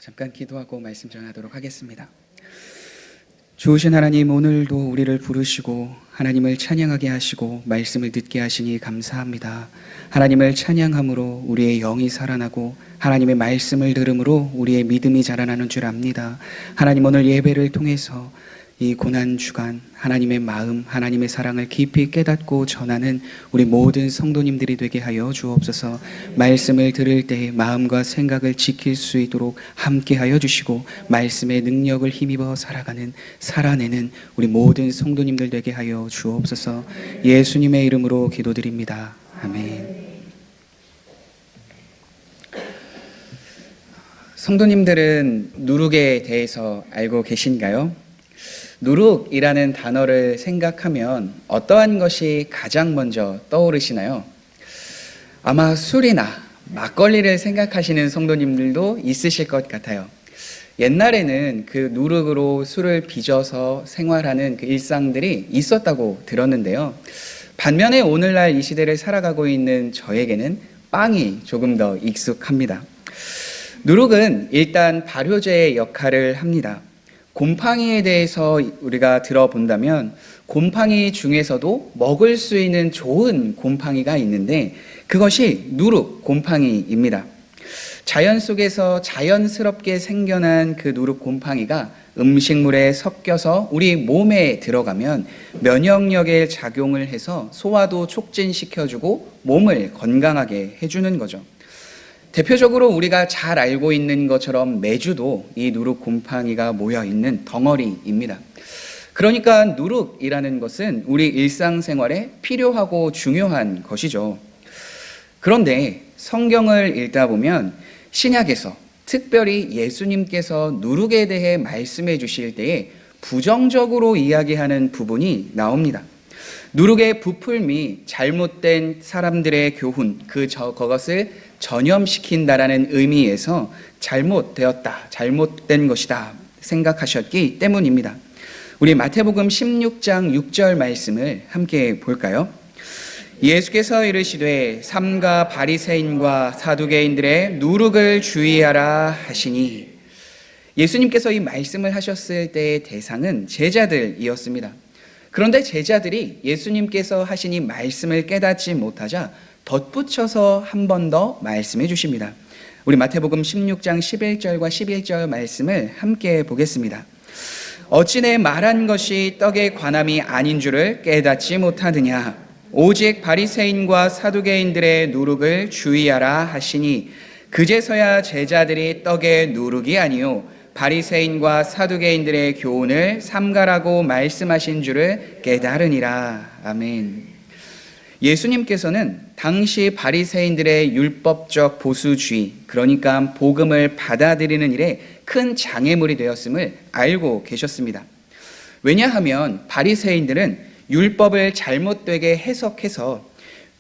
잠깐 기도하고 말씀 전하도록 하겠습니다. 좋으신 하나님, 오늘도 우리를 부르시고 하나님을 찬양하게 하시고 말씀을 듣게 하시니 감사합니다. 하나님을 찬양함으로 우리의 영이 살아나고 하나님의 말씀을 들음으로 우리의 믿음이 자라나는 줄 압니다. 하나님, 오늘 예배를 통해서 이 고난주간 하나님의 마음, 하나님의 사랑을 깊이 깨닫고 전하는 우리 모든 성도님들이 되게 하여 주옵소서. 말씀을 들을 때 마음과 생각을 지킬 수 있도록 함께 하여 주시고 말씀의 능력을 힘입어 살아내는 우리 모든 성도님들 되게 하여 주옵소서. 예수님의 이름으로 기도드립니다. 아멘. 성도님들은 누룩에 대해서 알고 계신가요? 누룩이라는 단어를 생각하면 어떠한 것이 가장 먼저 떠오르시나요? 아마 술이나 막걸리를 생각하시는 성도님들도 있으실 것 같아요. 옛날에는 그 누룩으로 술을 빚어서 생활하는 그 일상들이 있었다고 들었는데요. 반면에 오늘날 이 시대를 살아가고 있는 저에게는 빵이 조금 더 익숙합니다. 누룩은 일단 발효제의 역할을 합니다. 곰팡이에 대해서 우리가 들어본다면 곰팡이 중에서도 먹을 수 있는 좋은 곰팡이가 있는데 그것이 누룩 곰팡이입니다. 자연 속에서 자연스럽게 생겨난 그 누룩 곰팡이가 음식물에 섞여서 우리 몸에 들어가면 면역력에 작용을 해서 소화도 촉진시켜주고 몸을 건강하게 해주는 거죠. 대표적으로 우리가 잘 알고 있는 것처럼 메주도 이 누룩 곰팡이가 모여있는 덩어리입니다. 그러니까 누룩이라는 것은 우리 일상생활에 필요하고 중요한 것이죠. 그런데 성경을 읽다 보면 신약에서 특별히 예수님께서 누룩에 대해 말씀해 주실 때에 부정적으로 이야기하는 부분이 나옵니다. 누룩의 부풀미, 잘못된 사람들의 교훈, 그것을 전염시킨다라는 의미에서 잘못되었다, 잘못된 것이다 생각하셨기 때문입니다. 우리 마태복음 16장 6절 말씀을 함께 볼까요? 예수께서 이르시되 삼가 바리새인과 사두개인들의 누룩을 주의하라 하시니, 예수님께서 이 말씀을 하셨을 때의 대상은 제자들이었습니다. 그런데 제자들이 예수님께서 하신 이 말씀을 깨닫지 못하자 덧붙여서 한 번 더 말씀해 주십니다. 우리 마태복음 16장 11절과 11절 말씀을 함께 보겠습니다. 어찌 내 말한 것이 떡의 관함이 아닌 줄을 깨닫지 못하느냐? 오직 바리새인과 사두개인들의 누룩을 주의하라 하시니, 그제서야 제자들이 떡의 누룩이 아니요 바리새인과 사두개인들의 교훈을 삼가라고 말씀하신 줄을 깨달으니라. 아멘. 예수님께서는 당시 바리새인들의 율법적 보수주의, 그러니까 복음을 받아들이는 일에 큰 장애물이 되었음을 알고 계셨습니다. 왜냐하면 바리새인들은 율법을 잘못되게 해석해서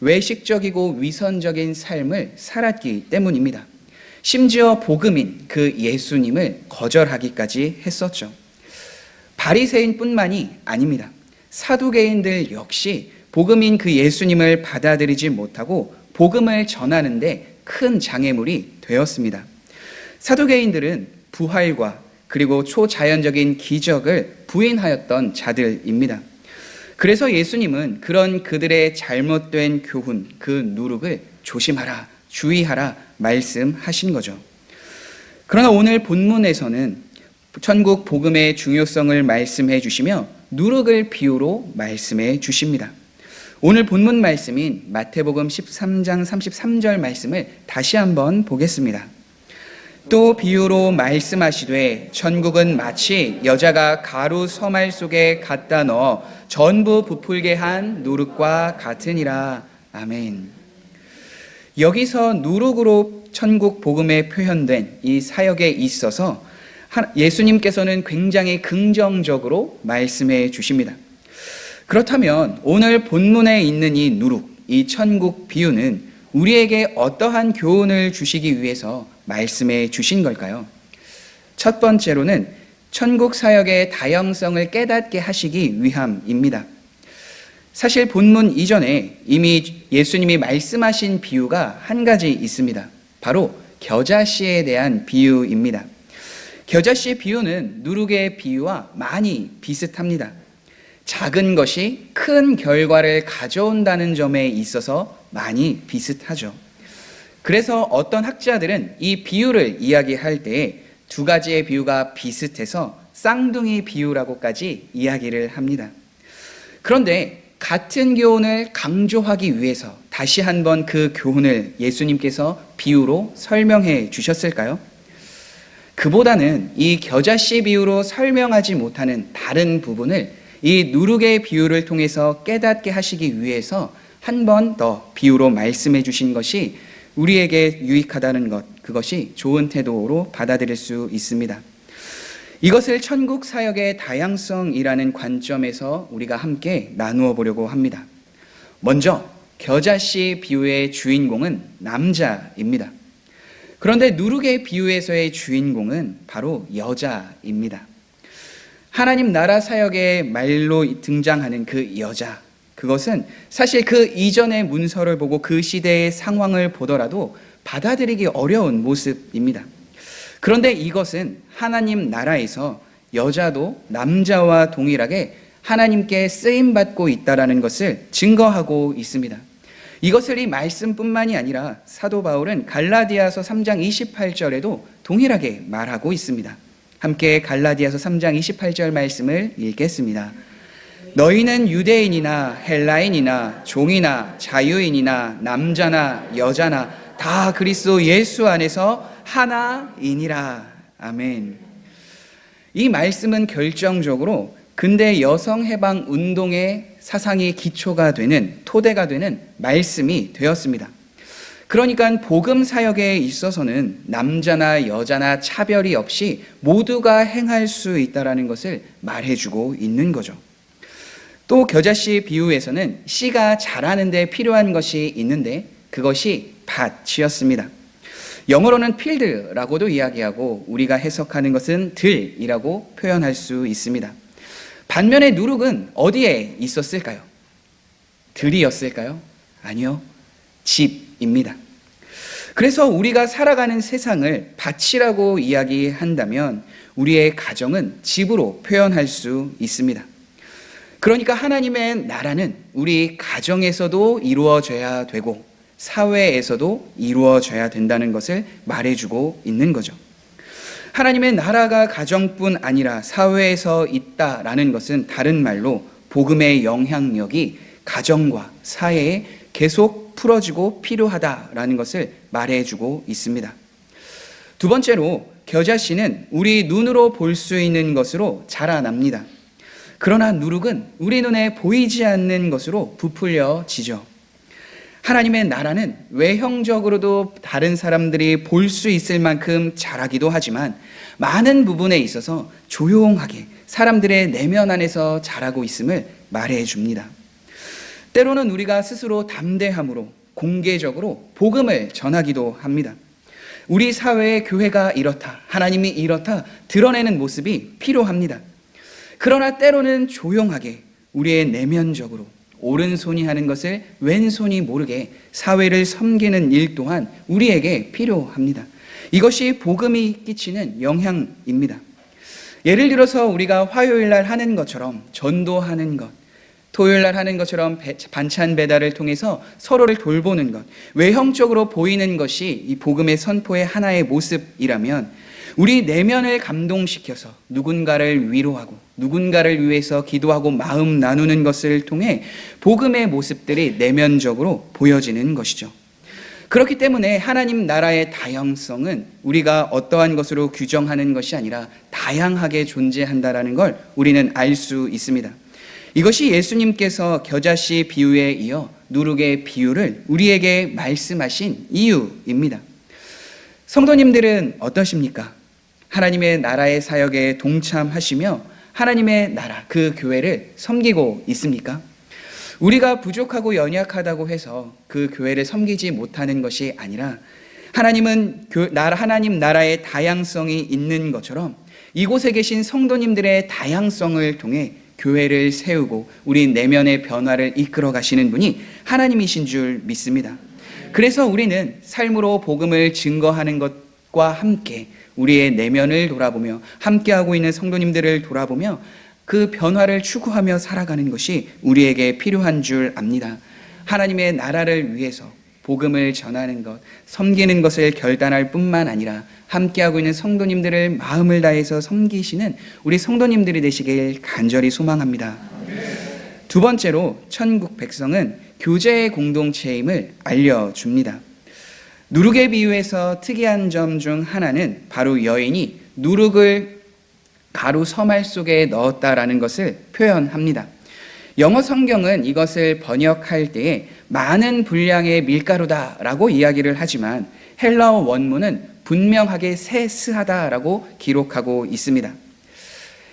외식적이고 위선적인 삶을 살았기 때문입니다. 심지어 복음인 그 예수님을 거절하기까지 했었죠. 바리새인뿐만이 아닙니다. 사두개인들 역시 복음인 그 예수님을 받아들이지 못하고 복음을 전하는데 큰 장애물이 되었습니다. 사두개인들은 부활과 그리고 초자연적인 기적을 부인하였던 자들입니다. 그래서 예수님은 그런 그들의 잘못된 교훈, 그 누룩을 조심하라, 주의하라 말씀하신 거죠. 그러나 오늘 본문에서는 천국 복음의 중요성을 말씀해 주시며 누룩을 비유로 말씀해 주십니다. 오늘 본문 말씀인 마태복음 13장 33절 말씀을 다시 한번 보겠습니다. 또 비유로 말씀하시되 천국은 마치 여자가 가루 서말 속에 갖다 넣어 전부 부풀게 한 누룩과 같으니라. 아멘. 여기서 누룩으로 천국 복음에 표현된 이 사역에 있어서 예수님께서는 굉장히 긍정적으로 말씀해 주십니다. 그렇다면 오늘 본문에 있는 이 누룩, 이 천국 비유는 우리에게 어떠한 교훈을 주시기 위해서 말씀해 주신 걸까요? 첫 번째로는 천국 사역의 다양성을 깨닫게 하시기 위함입니다. 사실 본문 이전에 이미 예수님이 말씀하신 비유가 한 가지 있습니다. 바로 겨자씨에 대한 비유입니다. 겨자씨의 비유는 누룩의 비유와 많이 비슷합니다. 작은 것이 큰 결과를 가져온다는 점에 있어서 많이 비슷하죠. 그래서 어떤 학자들은 이 비유를 이야기할 때 두 가지의 비유가 비슷해서 쌍둥이 비유라고까지 이야기를 합니다. 그런데 같은 교훈을 강조하기 위해서 다시 한번 그 교훈을 예수님께서 비유로 설명해 주셨을까요? 그보다는 이 겨자씨 비유로 설명하지 못하는 다른 부분을 이 누룩의 비유를 통해서 깨닫게 하시기 위해서 한 번 더 비유로 말씀해 주신 것이 우리에게 유익하다는 것, 그것이 좋은 태도로 받아들일 수 있습니다. 이것을 천국 사역의 다양성이라는 관점에서 우리가 함께 나누어 보려고 합니다. 먼저 겨자씨 비유의 주인공은 남자입니다. 그런데 누룩의 비유에서의 주인공은 바로 여자입니다. 하나님 나라 사역의 말로 등장하는 그 여자, 그것은 사실 그 이전의 문서를 보고 그 시대의 상황을 보더라도 받아들이기 어려운 모습입니다. 그런데 이것은 하나님 나라에서 여자도 남자와 동일하게 하나님께 쓰임받고 있다는 것을 증거하고 있습니다. 이것을 이 말씀뿐만이 아니라 사도 바울은 갈라디아서 3장 28절에도 동일하게 말하고 있습니다. 함께 갈라디아서 3장 28절 말씀을 읽겠습니다. 너희는 유대인이나 헬라인이나 종이나 자유인이나 남자나 여자나 다 그리스도 예수 안에서 하나이니라. 아멘. 이 말씀은 결정적으로 근대 여성 해방 운동의 사상이 기초가 되는, 토대가 되는 말씀이 되었습니다. 그러니까 복음 사역에 있어서는 남자나 여자나 차별이 없이 모두가 행할 수 있다는 것을 말해주고 있는 거죠. 또 겨자씨 비유에서는 씨가 자라는 데 필요한 것이 있는데 그것이 밭이었습니다. 영어로는 필드라고도 이야기하고 우리가 해석하는 것은 들이라고 표현할 수 있습니다. 반면에 누룩은 어디에 있었을까요? 들이었을까요? 아니요. 집입니다. 그래서 우리가 살아가는 세상을 밭이라고 이야기한다면 우리의 가정은 집으로 표현할 수 있습니다. 그러니까 하나님의 나라는 우리 가정에서도 이루어져야 되고 사회에서도 이루어져야 된다는 것을 말해주고 있는 거죠. 하나님의 나라가 가정뿐 아니라 사회에서 있다라는 것은 다른 말로 복음의 영향력이 가정과 사회에 계속 풀어지고 필요하다라는 것을 말해주고 있습니다. 두 번째로 겨자씨는 우리 눈으로 볼 수 있는 것으로 자라납니다. 그러나 누룩은 우리 눈에 보이지 않는 것으로 부풀려지죠. 하나님의 나라는 외형적으로도 다른 사람들이 볼 수 있을 만큼 자라기도 하지만 많은 부분에 있어서 조용하게 사람들의 내면 안에서 자라고 있음을 말해 줍니다. 때로는 우리가 스스로 담대함으로 공개적으로 복음을 전하기도 합니다. 우리 사회의 교회가 이렇다, 하나님이 이렇다 드러내는 모습이 필요합니다. 그러나 때로는 조용하게 우리의 내면적으로 오른손이 하는 것을 왼손이 모르게 사회를 섬기는 일 또한 우리에게 필요합니다. 이것이 복음이 끼치는 영향입니다. 예를 들어서 우리가 화요일날 하는 것처럼 전도하는 것, 토요일날 하는 것처럼 반찬 배달을 통해서 서로를 돌보는 것, 외형적으로 보이는 것이 이 복음의 선포의 하나의 모습이라면 우리 내면을 감동시켜서 누군가를 위로하고 누군가를 위해서 기도하고 마음 나누는 것을 통해 복음의 모습들이 내면적으로 보여지는 것이죠. 그렇기 때문에 하나님 나라의 다양성은 우리가 어떠한 것으로 규정하는 것이 아니라 다양하게 존재한다는 걸 우리는 알 수 있습니다. 이것이 예수님께서 겨자씨 비유에 이어 누룩의 비유를 우리에게 말씀하신 이유입니다. 성도님들은 어떠십니까? 하나님의 나라의 사역에 동참하시며 하나님의 나라, 그 교회를 섬기고 있습니까? 우리가 부족하고 연약하다고 해서 그 교회를 섬기지 못하는 것이 아니라 하나님은 하나님 나라의 다양성이 있는 것처럼 이곳에 계신 성도님들의 다양성을 통해 교회를 세우고 우리 내면의 변화를 이끌어 가시는 분이 하나님이신 줄 믿습니다. 그래서 우리는 삶으로 복음을 증거하는 것과 함께 우리의 내면을 돌아보며 함께하고 있는 성도님들을 돌아보며 그 변화를 추구하며 살아가는 것이 우리에게 필요한 줄 압니다. 하나님의 나라를 위해서 복음을 전하는 것, 섬기는 것을 결단할 뿐만 아니라 함께하고 있는 성도님들을 마음을 다해서 섬기시는 우리 성도님들이 되시길 간절히 소망합니다. 두 번째로 천국 백성은 교제의 공동체임을 알려줍니다. 누룩의 비유에서 특이한 점 중 하나는 바로 여인이 누룩을 가루 서말 속에 넣었다라는 것을 표현합니다. 영어 성경은 이것을 번역할 때에 많은 분량의 밀가루다라고 이야기를 하지만 헬라어 원문은 분명하게 세스하다라고 기록하고 있습니다.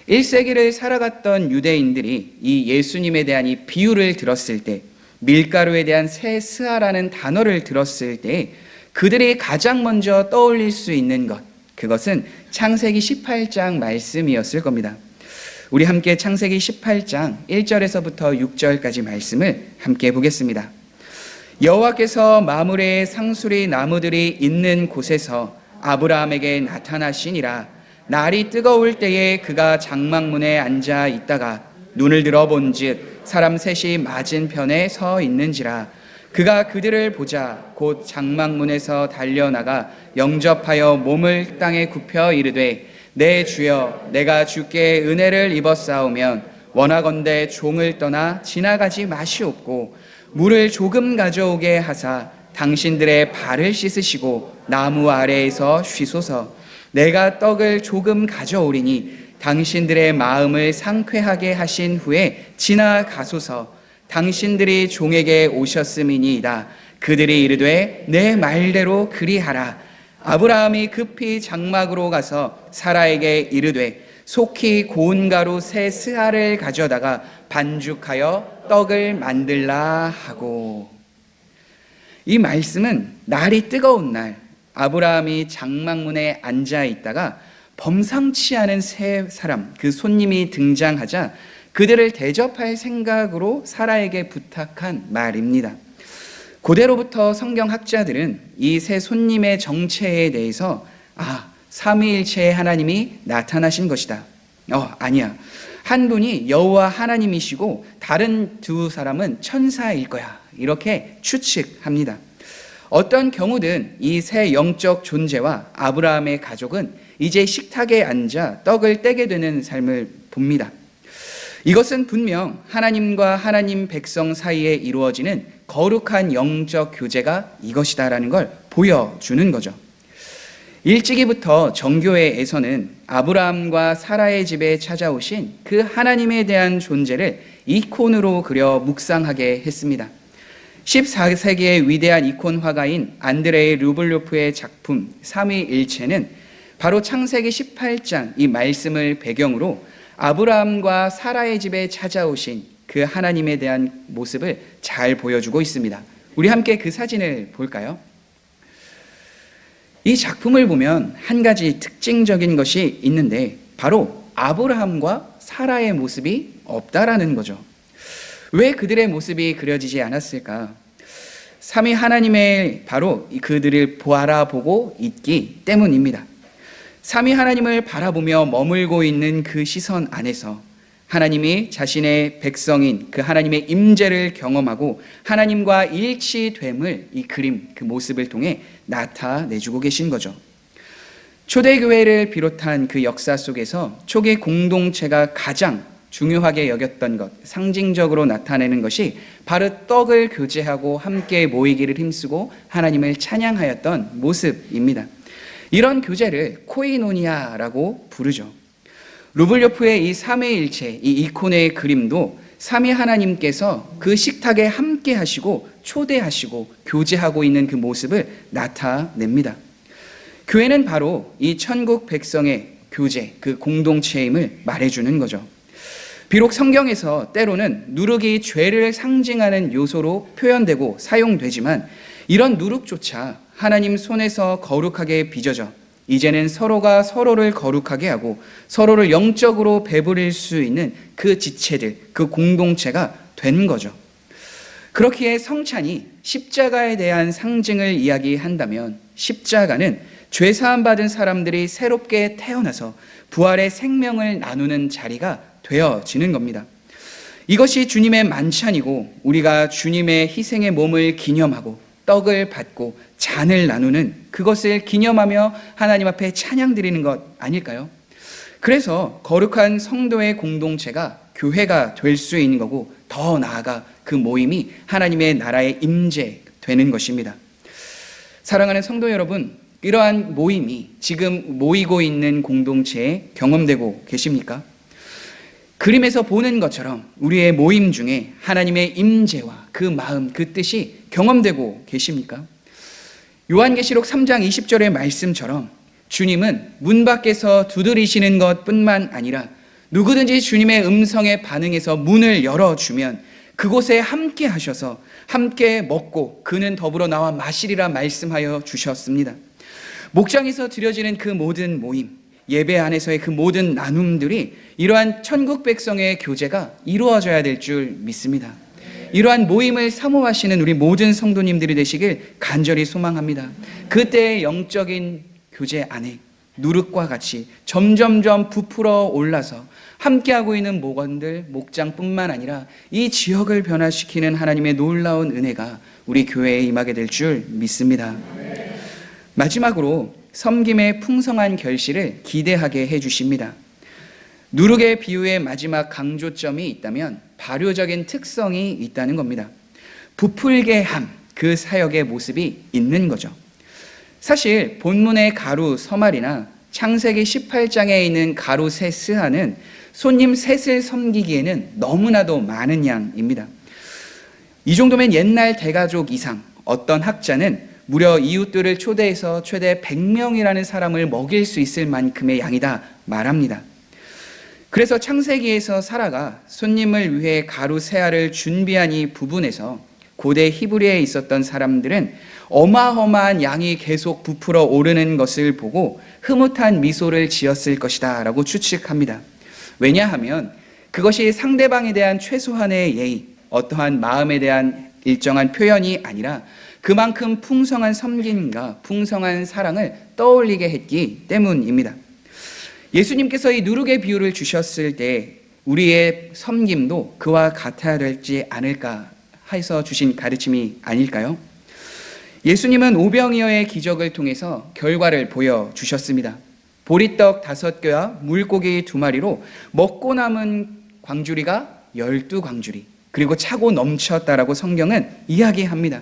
1세기를 살아갔던 유대인들이 이 예수님에 대한 이 비유를 들었을 때, 밀가루에 대한 세스하라는 단어를 들었을 때 그들이 가장 먼저 떠올릴 수 있는 것, 그것은 창세기 18장 말씀이었을 겁니다. 우리 함께 창세기 18장 1절에서부터 6절까지 말씀을 함께 보겠습니다. 여호와께서 마므레의 상수리 나무들이 있는 곳에서 아브라함에게 나타나시니라. 날이 뜨거울 때에 그가 장막문에 앉아 있다가 눈을 들어 본즉 사람 셋이 맞은편에 서 있는지라. 그가 그들을 보자 곧 장막문에서 달려나가 영접하여 몸을 땅에 굽혀 이르되 내 주여 내가 주께 은혜를 입었사오면 원하건대 종을 떠나 지나가지 마시옵고 물을 조금 가져오게 하사 당신들의 발을 씻으시고 나무 아래에서 쉬소서. 내가 떡을 조금 가져오리니 당신들의 마음을 상쾌하게 하신 후에 지나가소서. 당신들이 종에게 오셨음이니이다. 그들이 이르되 내 말대로 그리하라. 아브라함이 급히 장막으로 가서 사라에게 이르되 속히 고운 가루 세 스아를 가져다가 반죽하여 떡을 만들라 하고. 이 말씀은 날이 뜨거운 날 아브라함이 장막문에 앉아 있다가 범상치 않은 세 사람, 그 손님이 등장하자 그들을 대접할 생각으로 사라에게 부탁한 말입니다. 고대로부터 성경학자들은 이 세 손님의 정체에 대해서 삼위일체의 하나님이 나타나신 것이다. 아니야. 한 분이 여호와 하나님이시고 다른 두 사람은 천사일 거야. 이렇게 추측합니다. 어떤 경우든 이 세 영적 존재와 아브라함의 가족은 이제 식탁에 앉아 떡을 떼게 되는 삶을 봅니다. 이것은 분명 하나님과 하나님 백성 사이에 이루어지는 거룩한 영적 교제가 이것이다라는 걸 보여주는 거죠. 일찍이부터 정교회에서는 아브라함과 사라의 집에 찾아오신 그 하나님에 대한 존재를 이콘으로 그려 묵상하게 했습니다. 14세기의 위대한 이콘 화가인 안드레이 르블로프의 작품 삼위일체는 바로 창세기 18장 이 말씀을 배경으로 아브라함과 사라의 집에 찾아오신 그 하나님에 대한 모습을 잘 보여주고 있습니다. 우리 함께 그 사진을 볼까요? 이 작품을 보면 한 가지 특징적인 것이 있는데 바로 아브라함과 사라의 모습이 없다라는 거죠. 왜 그들의 모습이 그려지지 않았을까? 삼위 하나님의 바로 그들을 바라보고 있기 때문입니다. 삼위 하나님을 바라보며 머물고 있는 그 시선 안에서 하나님이 자신의 백성인 그 하나님의 임재를 경험하고 하나님과 일치됨을 이 그림, 그 모습을 통해 나타내주고 계신 거죠. 초대교회를 비롯한 그 역사 속에서 초기 공동체가 가장 중요하게 여겼던 것, 상징적으로 나타내는 것이 바로 떡을 교제하고 함께 모이기를 힘쓰고 하나님을 찬양하였던 모습입니다. 이런 교제를 코이노니아라고 부르죠. 루블요프의 이 삼위일체, 이 이콘의 그림도 삼위 하나님께서 그 식탁에 함께 하시고 초대하시고 교제하고 있는 그 모습을 나타냅니다. 교회는 바로 이 천국 백성의 교제, 그 공동체임을 말해주는 거죠. 비록 성경에서 때로는 누룩이 죄를 상징하는 요소로 표현되고 사용되지만 이런 누룩조차 하나님 손에서 거룩하게 빚어져 이제는 서로가 서로를 거룩하게 하고 서로를 영적으로 배부릴 수 있는 그 지체들, 그 공동체가 된 거죠. 그렇기에 성찬이 십자가에 대한 상징을 이야기한다면 십자가는 죄 사함 받은 사람들이 새롭게 태어나서 부활의 생명을 나누는 자리가 되어지는 겁니다. 이것이 주님의 만찬이고 우리가 주님의 희생의 몸을 기념하고 떡을 받고 잔을 나누는 그것을 기념하며 하나님 앞에 찬양 드리는 것 아닐까요? 그래서 거룩한 성도의 공동체가 교회가 될 수 있는 거고, 더 나아가 그 모임이 하나님의 나라의 임재되는 것입니다. 사랑하는 성도 여러분, 이러한 모임이 지금 모이고 있는 공동체에 경험되고 계십니까? 그림에서 보는 것처럼 우리의 모임 중에 하나님의 임재와 그 마음, 그 뜻이 경험되고 계십니까? 요한계시록 3장 20절의 말씀처럼 주님은 문 밖에서 두드리시는 것뿐만 아니라 누구든지 주님의 음성에 반응해서 문을 열어주면 그곳에 함께 하셔서 함께 먹고 그는 더불어 나와 마시리라 말씀하여 주셨습니다. 목장에서 드려지는 그 모든 모임, 예배 안에서의 그 모든 나눔들이 이러한 천국 백성의 교제가 이루어져야 될 줄 믿습니다. 이러한 모임을 사모하시는 우리 모든 성도님들이 되시길 간절히 소망합니다. 그때의 영적인 교제 안에 누룩과 같이 점점점 부풀어 올라서 함께하고 있는 목원들, 목장뿐만 아니라 이 지역을 변화시키는 하나님의 놀라운 은혜가 우리 교회에 임하게 될 줄 믿습니다. 마지막으로 섬김의 풍성한 결실을 기대하게 해주십니다. 누룩의 비유의 마지막 강조점이 있다면 발효적인 특성이 있다는 겁니다. 부풀게 함, 그 사역의 모습이 있는 거죠. 사실 본문의 가루 서말이나 창세기 18장에 있는 가루 셋 스하는 손님 셋을 섬기기에는 너무나도 많은 양입니다. 이 정도면 옛날 대가족 이상, 어떤 학자는 무려 이웃들을 초대해서 최대 100명이라는 사람을 먹일 수 있을 만큼의 양이다 말합니다. 그래서 창세기에서 사라가 손님을 위해 가루 세 알을 준비한 이 부분에서 고대 히브리에 있었던 사람들은 어마어마한 양이 계속 부풀어 오르는 것을 보고 흐뭇한 미소를 지었을 것이다 라고 추측합니다. 왜냐하면 그것이 상대방에 대한 최소한의 예의, 어떠한 마음에 대한 일정한 표현이 아니라 그만큼 풍성한 섬김과 풍성한 사랑을 떠올리게 했기 때문입니다. 예수님께서 이 누룩의 비유를 주셨을 때 우리의 섬김도 그와 같아야 될지 않을까 해서 주신 가르침이 아닐까요? 예수님은 오병이어의 기적을 통해서 결과를 보여주셨습니다. 보리떡 5개와 물고기 2마리로 먹고 남은 광주리가 12광주리, 그리고 차고 넘쳤다라고 성경은 이야기합니다.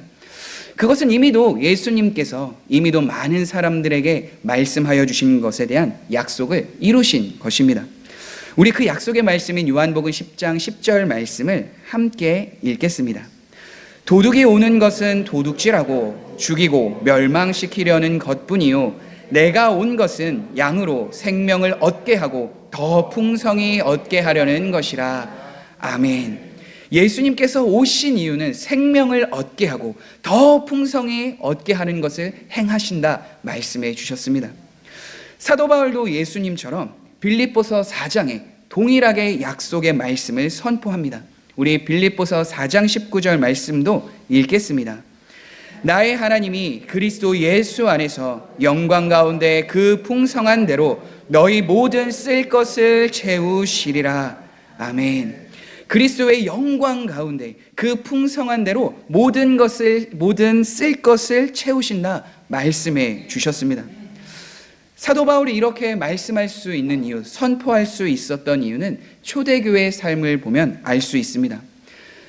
그것은 이미도 예수님께서 이미도 많은 사람들에게 말씀하여 주신 것에 대한 약속을 이루신 것입니다. 우리 그 약속의 말씀인 요한복음 10장 10절 말씀을 함께 읽겠습니다. 도둑이 오는 것은 도둑질하고 죽이고 멸망시키려는 것뿐이요 내가 온 것은 양으로 생명을 얻게 하고 더 풍성히 얻게 하려는 것이라. 아멘. 예수님께서 오신 이유는 생명을 얻게 하고 더 풍성히 얻게 하는 것을 행하신다 말씀해 주셨습니다. 사도 바울도 예수님처럼 빌립보서 4장에 동일하게 약속의 말씀을 선포합니다. 우리 빌립보서 4장 19절 말씀도 읽겠습니다. 나의 하나님이 그리스도 예수 안에서 영광 가운데 그 풍성한 대로 너희 모든 쓸 것을 채우시리라. 아멘. 그리스도의 영광 가운데 그 풍성한 대로 모든 쓸 것을 채우신다 말씀해 주셨습니다. 사도 바울이 이렇게 말씀할 수 있는 이유, 선포할 수 있었던 이유는 초대교회의 삶을 보면 알 수 있습니다.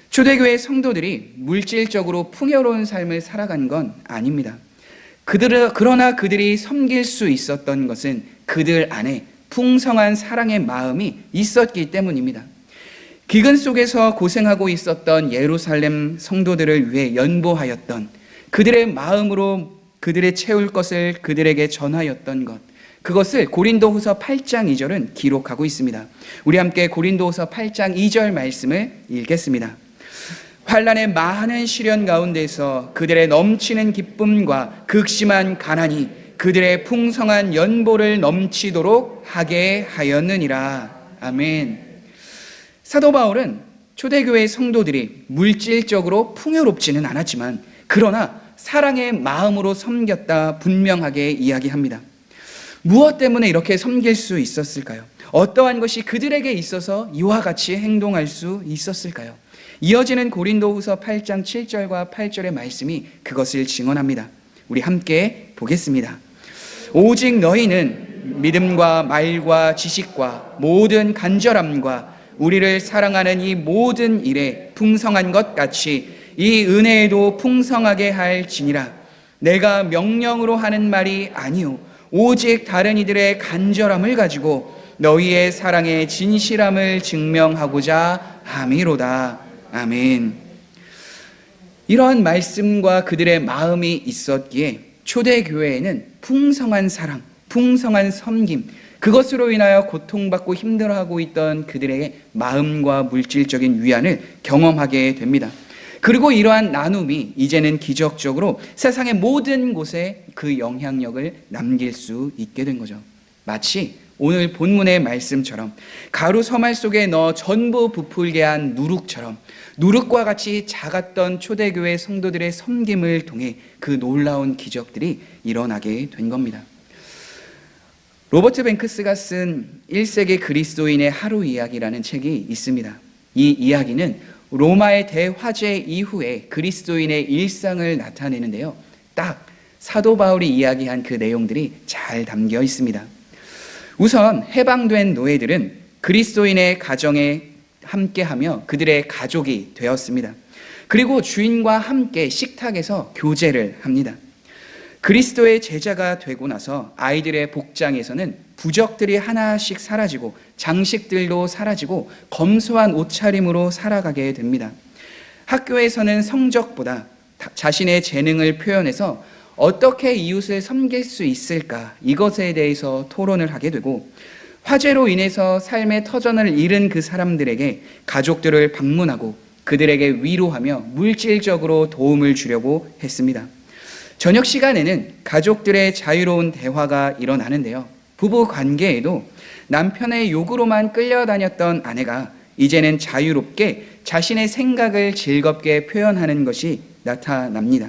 초대교회 성도들이 물질적으로 풍요로운 삶을 살아간 건 아닙니다. 그러나 그들이 섬길 수 있었던 것은 그들 안에 풍성한 사랑의 마음이 있었기 때문입니다. 기근 속에서 고생하고 있었던 예루살렘 성도들을 위해 연보하였던 그들의 마음으로 그들의 채울 것을 그들에게 전하였던 것, 그것을 고린도후서 8장 2절은 기록하고 있습니다. 우리 함께 고린도후서 8장 2절 말씀을 읽겠습니다. 환난의 많은 시련 가운데서 그들의 넘치는 기쁨과 극심한 가난이 그들의 풍성한 연보를 넘치도록 하게 하였느니라. 아멘. 사도 바울은 초대교회 성도들이 물질적으로 풍요롭지는 않았지만 그러나 사랑의 마음으로 섬겼다 분명하게 이야기합니다. 무엇 때문에 이렇게 섬길 수 있었을까요? 어떠한 것이 그들에게 있어서 이와 같이 행동할 수 있었을까요? 이어지는 고린도후서 8장 7절과 8절의 말씀이 그것을 증언합니다. 우리 함께 보겠습니다. 오직 너희는 믿음과 말과 지식과 모든 간절함과 우리를 사랑하는 이 모든 일에 풍성한 것 같이 이 은혜에도 풍성하게 할지니라. 내가 명령으로 하는 말이 아니요 오직 다른 이들의 간절함을 가지고 너희의 사랑의 진실함을 증명하고자 함이로다. 아멘. 이러한 말씀과 그들의 마음이 있었기에 초대교회에는 풍성한 사랑, 풍성한 섬김, 그것으로 인하여 고통받고 힘들어하고 있던 그들의 마음과 물질적인 위안을 경험하게 됩니다. 그리고 이러한 나눔이 이제는 기적적으로 세상의 모든 곳에 그 영향력을 남길 수 있게 된 거죠. 마치 오늘 본문의 말씀처럼 가루 서말 속에 넣어 전부 부풀게 한 누룩처럼 누룩과 같이 작았던 초대교회 성도들의 섬김을 통해 그 놀라운 기적들이 일어나게 된 겁니다. 로버트 뱅크스가 쓴 1세기 그리스도인의 하루 이야기라는 책이 있습니다. 이 이야기는 로마의 대화재 이후에 그리스도인의 일상을 나타내는데요. 딱 사도 바울이 이야기한 그 내용들이 잘 담겨 있습니다. 우선 해방된 노예들은 그리스도인의 가정에 함께하며 그들의 가족이 되었습니다. 그리고 주인과 함께 식탁에서 교제를 합니다. 그리스도의 제자가 되고 나서 아이들의 복장에서는 부적들이 하나씩 사라지고 장식들도 사라지고 검소한 옷차림으로 살아가게 됩니다. 학교에서는 성적보다 자신의 재능을 표현해서 어떻게 이웃을 섬길 수 있을까 이것에 대해서 토론을 하게 되고 화재로 인해서 삶의 터전을 잃은 그 사람들에게 가족들을 방문하고 그들에게 위로하며 물질적으로 도움을 주려고 했습니다. 저녁 시간에는 가족들의 자유로운 대화가 일어나는데요. 부부 관계에도 남편의 요구로만 끌려다녔던 아내가 이제는 자유롭게 자신의 생각을 즐겁게 표현하는 것이 나타납니다.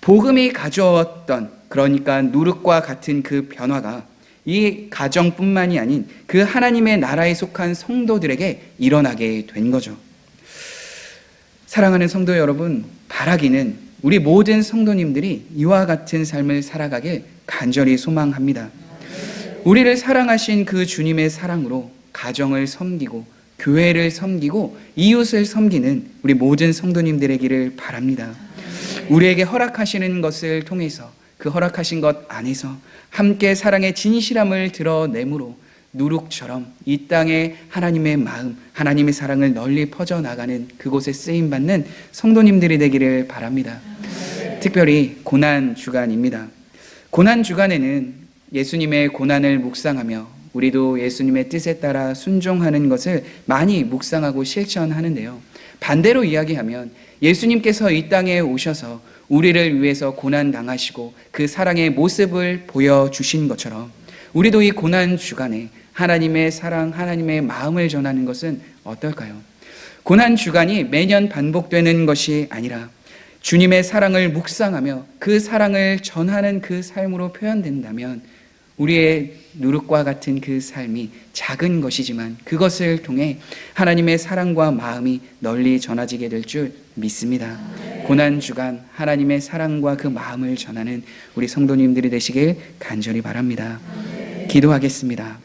복음이 가져왔던 그러니까 누룩과 같은 그 변화가 이 가정뿐만이 아닌 그 하나님의 나라에 속한 성도들에게 일어나게 된 거죠. 사랑하는 성도 여러분, 바라기는 우리 모든 성도님들이 이와 같은 삶을 살아가길 간절히 소망합니다. 우리를 사랑하신 그 주님의 사랑으로 가정을 섬기고 교회를 섬기고 이웃을 섬기는 우리 모든 성도님들의 길을 바랍니다. 우리에게 허락하시는 것을 통해서 그 허락하신 것 안에서 함께 사랑의 진실함을 드러내므로 누룩처럼 이 땅에 하나님의 마음, 하나님의 사랑을 널리 퍼져나가는 그곳에 쓰임받는 성도님들이 되기를 바랍니다. 특별히 고난주간입니다. 고난주간에는 예수님의 고난을 묵상하며 우리도 예수님의 뜻에 따라 순종하는 것을 많이 묵상하고 실천하는데요. 반대로 이야기하면 예수님께서 이 땅에 오셔서 우리를 위해서 고난당하시고 그 사랑의 모습을 보여주신 것처럼 우리도 이 고난주간에 하나님의 사랑, 하나님의 마음을 전하는 것은 어떨까요? 고난주간이 매년 반복되는 것이 아니라 주님의 사랑을 묵상하며 그 사랑을 전하는 그 삶으로 표현된다면 우리의 누룩과 같은 그 삶이 작은 것이지만 그것을 통해 하나님의 사랑과 마음이 널리 전해지게 될 줄 믿습니다. 고난주간 하나님의 사랑과 그 마음을 전하는 우리 성도님들이 되시길 간절히 바랍니다. 기도하겠습니다.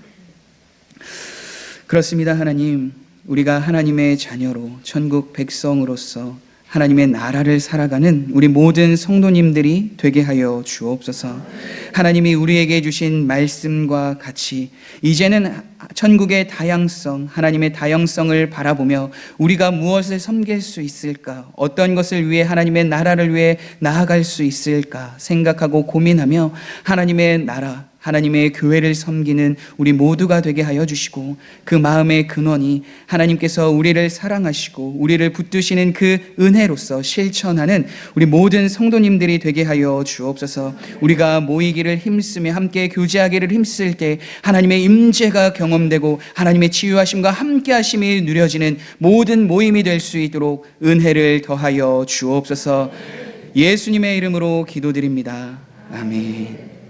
그렇습니다. 하나님, 우리가 하나님의 자녀로 천국 백성으로서 하나님의 나라를 살아가는 우리 모든 성도님들이 되게 하여 주옵소서. 하나님이 우리에게 주신 말씀과 같이 이제는 천국의 다양성, 하나님의 다양성을 바라보며 우리가 무엇을 섬길 수 있을까, 어떤 것을 위해 하나님의 나라를 위해 나아갈 수 있을까 생각하고 고민하며 하나님의 나라, 하나님의 교회를 섬기는 우리 모두가 되게 하여 주시고 그 마음의 근원이 하나님께서 우리를 사랑하시고 우리를 붙드시는 그 은혜로서 실천하는 우리 모든 성도님들이 되게 하여 주옵소서. 우리가 모이기를 힘쓰며 함께 교제하기를 힘쓸 때 하나님의 임재가 경험되고 하나님의 치유하심과 함께하심이 누려지는 모든 모임이 될 수 있도록 은혜를 더하여 주옵소서. 예수님의 이름으로 기도드립니다. 아멘.